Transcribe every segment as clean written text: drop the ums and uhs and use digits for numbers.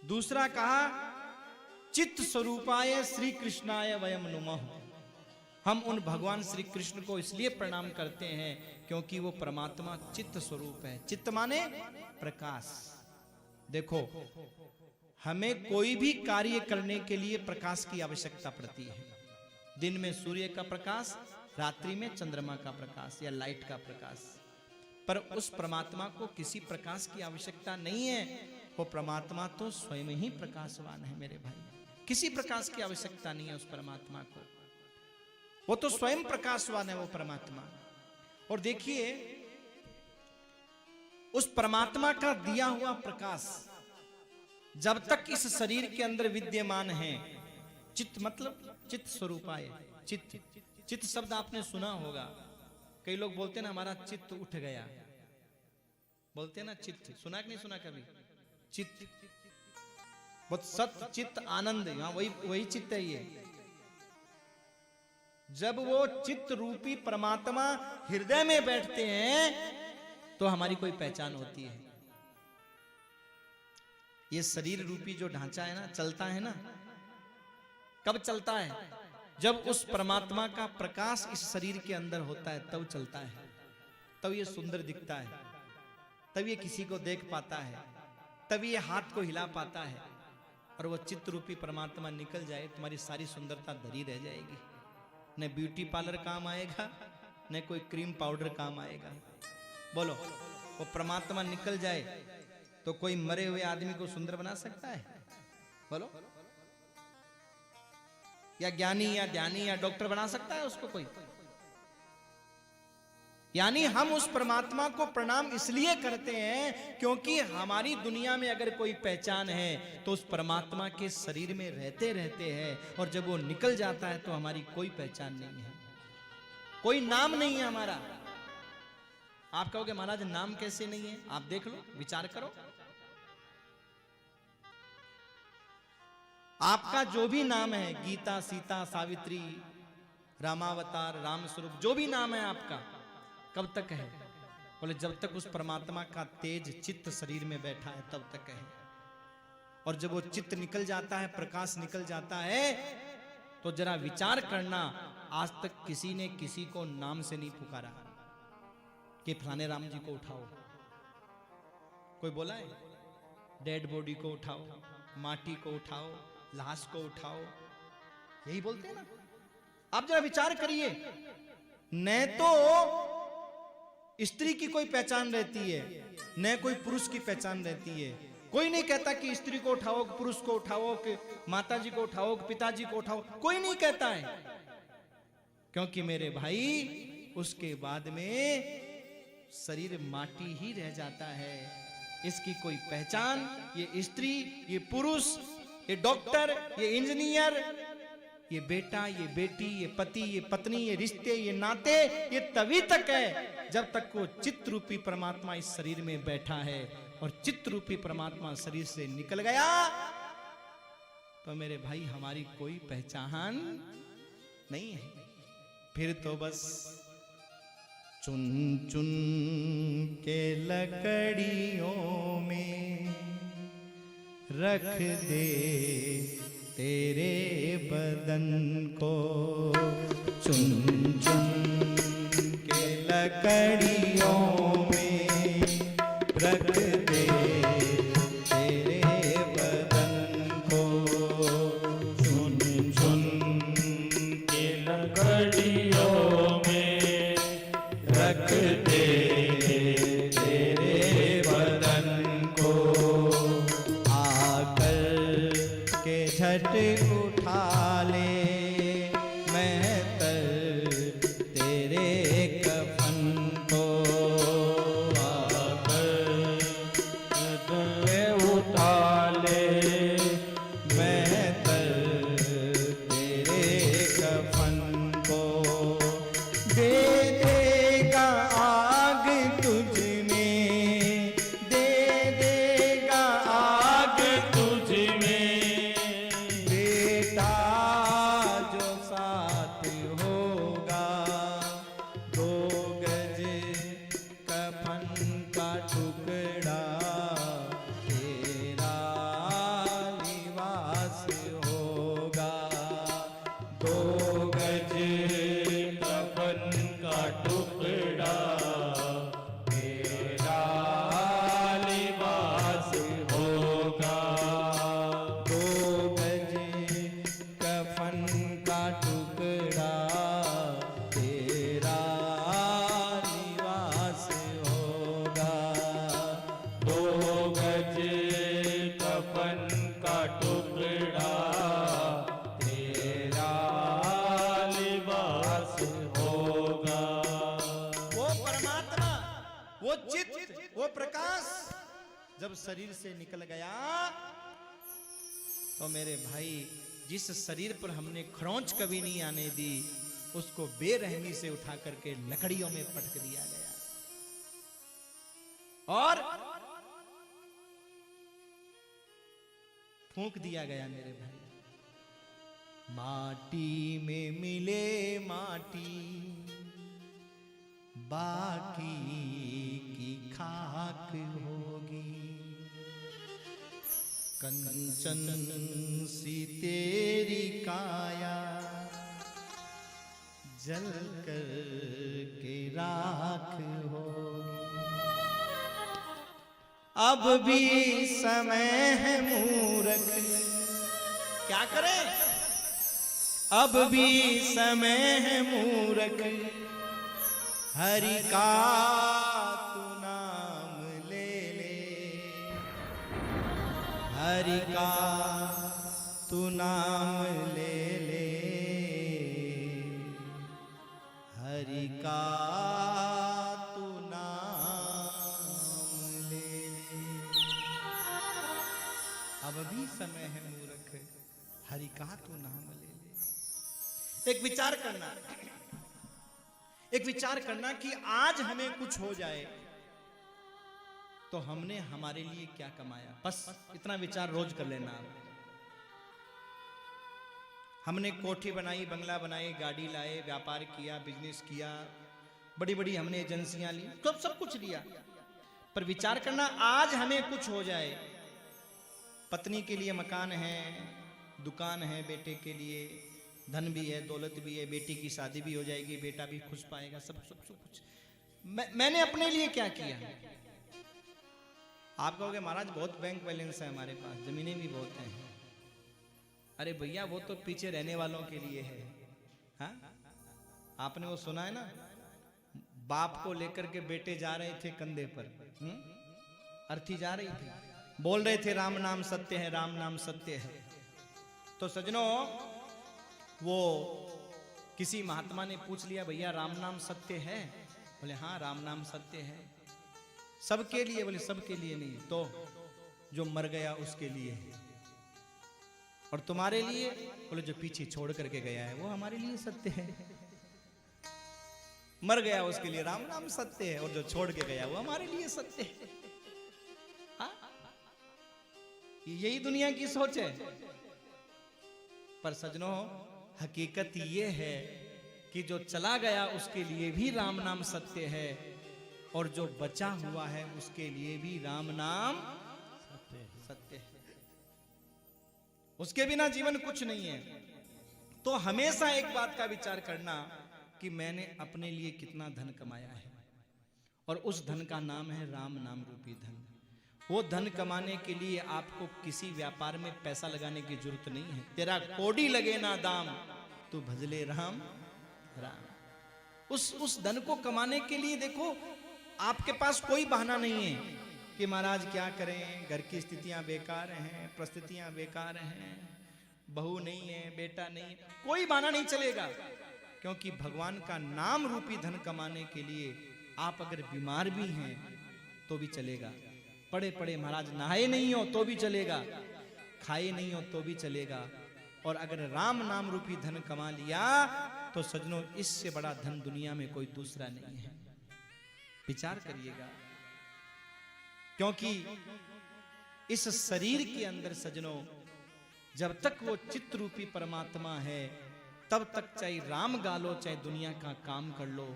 दूसरा कहा चित्त स्वरूपाय श्री कृष्णाय वयम नुमः। हम उन भगवान श्री कृष्ण को इसलिए प्रणाम करते हैं क्योंकि वो परमात्मा चित्त स्वरूप है। चित्त माने प्रकाश। देखो, हमें कोई भी कार्य करने के लिए प्रकाश की आवश्यकता पड़ती है। दिन में सूर्य का प्रकाश, रात्रि में चंद्रमा का प्रकाश या लाइट का प्रकाश। पर उस परमात्मा को किसी प्रकाश की आवश्यकता नहीं है। वो परमात्मा तो स्वयं ही प्रकाशवान है मेरे भाई। किसी प्रकाश की आवश्यकता नहीं है उस परमात्मा को। वो तो स्वयं प्रकाशवान है वो परमात्मा। और देखिए, उस परमात्मा का दिया हुआ प्रकाश जब तक इस शरीर के अंदर विद्यमान है, चित्त मतलब चित्त स्वरूपाय। चित्त, चित्त शब्द आपने सुना होगा। कई लोग बोलते हैं ना हमारा चित्त उठ गया, बोलते हैं ना चित्त। सुना कि नहीं सुना कभी? चित्त बहुत सत चित्त आनंद, हाँ वही चित्त है ये। जब वो चित्त रूपी परमात्मा हृदय में बैठते हैं तो हमारी कोई पहचान होती है। ये शरीर रूपी जो ढांचा है ना, चलता है ना, कब चलता है? जब उस परमात्मा का प्रकाश इस शरीर के अंदर होता है तब चलता है। तब ये सुंदर दिखता है, तब ये किसी को देख पाता है, तब ये हाथ को हिला पाता है। और वो चित्त रूपी परमात्मा निकल जाए, तुम्हारी सारी सुंदरता धरी रह जाएगी। न ब्यूटी पार्लर काम आएगा, न कोई क्रीम पाउडर काम आएगा। बोलो, वो परमात्मा निकल जाए तो कोई मरे हुए आदमी को सुंदर बना सकता है? बोलो, या ज्ञानी या ध्यानी या डॉक्टर बना सकता है उसको कोई? यानी हम उस परमात्मा को प्रणाम इसलिए करते हैं क्योंकि हमारी दुनिया में अगर कोई पहचान है तो उस परमात्मा के शरीर में रहते रहते हैं। और जब वो निकल जाता है तो हमारी कोई पहचान नहीं है, कोई नाम नहीं है हमारा। आप कहोगे महाराज नाम कैसे नहीं है? आप देख लो, विचार करो। आपका जो भी नाम है, गीता, सीता, सावित्री, रामावतार, राम स्वरूप, जो भी नाम है आपका, कब तक है? बोले जब तक उस परमात्मा का तेज चित्त शरीर में बैठा है तब तक है। और जब वो चित्त निकल जाता है, प्रकाश निकल जाता है, तो जरा विचार करना, आज तक किसी ने किसी को नाम से नहीं पुकारा कि फलाने राम जी को उठाओ। कोई बोला है? डेड बॉडी को उठाओ, माटी को उठाओ, लाश को उठाओ, यही बोलते हैं ना। आप जरा विचार करिए, न तो स्त्री की कोई पहचान रहती है, न कोई पुरुष की पहचान रहती है। कोई नहीं कहता कि स्त्री को उठाओ, पुरुष को उठाओ, कि माता जी को उठाओ, कि पिताजी को उठाओ, कोई नहीं कहता है। क्योंकि मेरे भाई उसके बाद में शरीर माटी ही रह जाता है। इसकी कोई पहचान, ये स्त्री, ये पुरुष, ये डॉक्टर, ये इंजीनियर, ये बेटा, ये बेटी, ये पति, ये पत्नी, ये रिश्ते, ये नाते, ये तभी तक है जब तक वो चित्त रूपी परमात्मा इस शरीर में बैठा है। और चित्त रूपी परमात्मा शरीर से निकल गया तो मेरे भाई हमारी कोई पहचान नहीं है। फिर तो बस चुन चुन के लकड़ियों में रख दे तेरे बदन को, चुन चुन के लकड़ियों में रख दे तेरे बदन को, चुन चुन के लकड़ियों में रख दे तेरे बदन को। आकर के झट उठा ले महतर तेरे कफन को, आकर उठा ले महतर तेरे कफन को। दे देगा आग तुझ में, दे देगा आग तुझ में, बेटा जब शरीर से निकल गया तो मेरे भाई जिस शरीर पर हमने खरोंच कभी नहीं आने दी उसको बेरहमी से उठा करके लकड़ियों में पटक दिया गया और फूंक दिया गया मेरे भाई। माटी में मिले माटी बाकी की खाक होगी, कंचन सी तेरी काया जल कर के राख होगी। अब भी समय है मूर्ख, क्या करें? अब भी समय है मूर्ख, हरि का तू नाम ले ले, हरि का तू नाम ले ले, हरि का तू नाम ले ले। अब भी समय है मूर्ख, हरि का तू नाम ले ले। एक विचार करना, एक विचार करना कि आज हमें कुछ हो जाए तो हमने हमारे लिए क्या कमाया। बस इतना विचार रोज कर लेना। हमने कोठी बनाई, बंगला बनाए, गाड़ी लाए, व्यापार किया, बिजनेस किया, बड़ी बड़ी हमने एजेंसियां ली, सब कुछ लिया, पर विचार करना आज हमें कुछ हो जाए। पत्नी के लिए मकान है, दुकान है, बेटे के लिए धन भी है, दौलत भी है, बेटी की शादी भी हो जाएगी, बेटा भी खुश पाएगा, सब कुछ। मैंने अपने लिए क्या किया? आप कहोगे महाराज बहुत बैंक बैलेंस है हमारे पास, जमीनें भी बहुत हैं। अरे भैया वो तो पीछे रहने वालों के लिए है। हाँ, आपने वो सुना है ना, बाप को लेकर के बेटे जा रहे थे कंधे पर, अर्थी जा रही थी, बोल रहे थे राम नाम सत्य है, राम नाम सत्य है। तो सजनों वो किसी महात्मा ने पूछ लिया, भैया राम नाम सत्य है? बोले हाँ राम नाम सत्य है। सबके लिए? बोले सबके लिए नहीं, तो जो मर गया उसके लिए है। और तुम्हारे लिए? बोले जो पीछे छोड़ करके गया है वो हमारे लिए सत्य है। मर गया उसके लिए राम नाम सत्य है, और जो छोड़ के गया वो हमारे लिए सत्य है। हाँ? यही दुनिया की सोच है। पर सजनों हकीकत ये है कि जो चला गया उसके लिए भी राम नाम सत्य है, और जो बचा हुआ है उसके लिए भी राम नाम सत्य है। उसके बिना जीवन कुछ नहीं है। तो हमेशा एक बात का विचार करना कि मैंने अपने लिए कितना धन कमाया है, और उस धन का नाम है राम नाम रूपी धन। वो धन कमाने के लिए आपको किसी व्यापार में पैसा लगाने की जरूरत नहीं है। तेरा कोड़ी लगे ना दाम, तू भजले राम राम। उस धन को कमाने के लिए देखो आपके पास कोई बहाना नहीं है कि महाराज क्या करें, घर की स्थितियां बेकार हैं, परिस्थितियां बेकार हैं, बहू नहीं है, बेटा नहीं, कोई बहाना नहीं चलेगा। क्योंकि भगवान का नाम रूपी धन कमाने के लिए आप अगर बीमार भी हैं तो भी चलेगा, पड़े पड़े महाराज नहाए नहीं हो तो भी चलेगा, खाए नहीं हो तो भी चलेगा। और अगर राम नाम रूपी धन कमा लिया तो सजनों इससे बड़ा धन दुनिया में कोई दूसरा नहीं है। विचार करिएगा, क्योंकि इस शरीर के अंदर सजनों जब तक वो चित्त रूपी परमात्मा है तब तक चाहे राम गा लो, चाहे दुनिया का काम कर लो।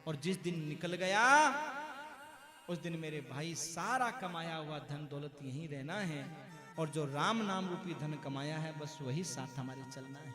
और जिस दिन निकल गया उस दिन मेरे भाई सारा कमाया हुआ धन दौलत यहीं रहना है, और जो राम नाम रूपी धन कमाया है बस वही साथ हमारे चलना है।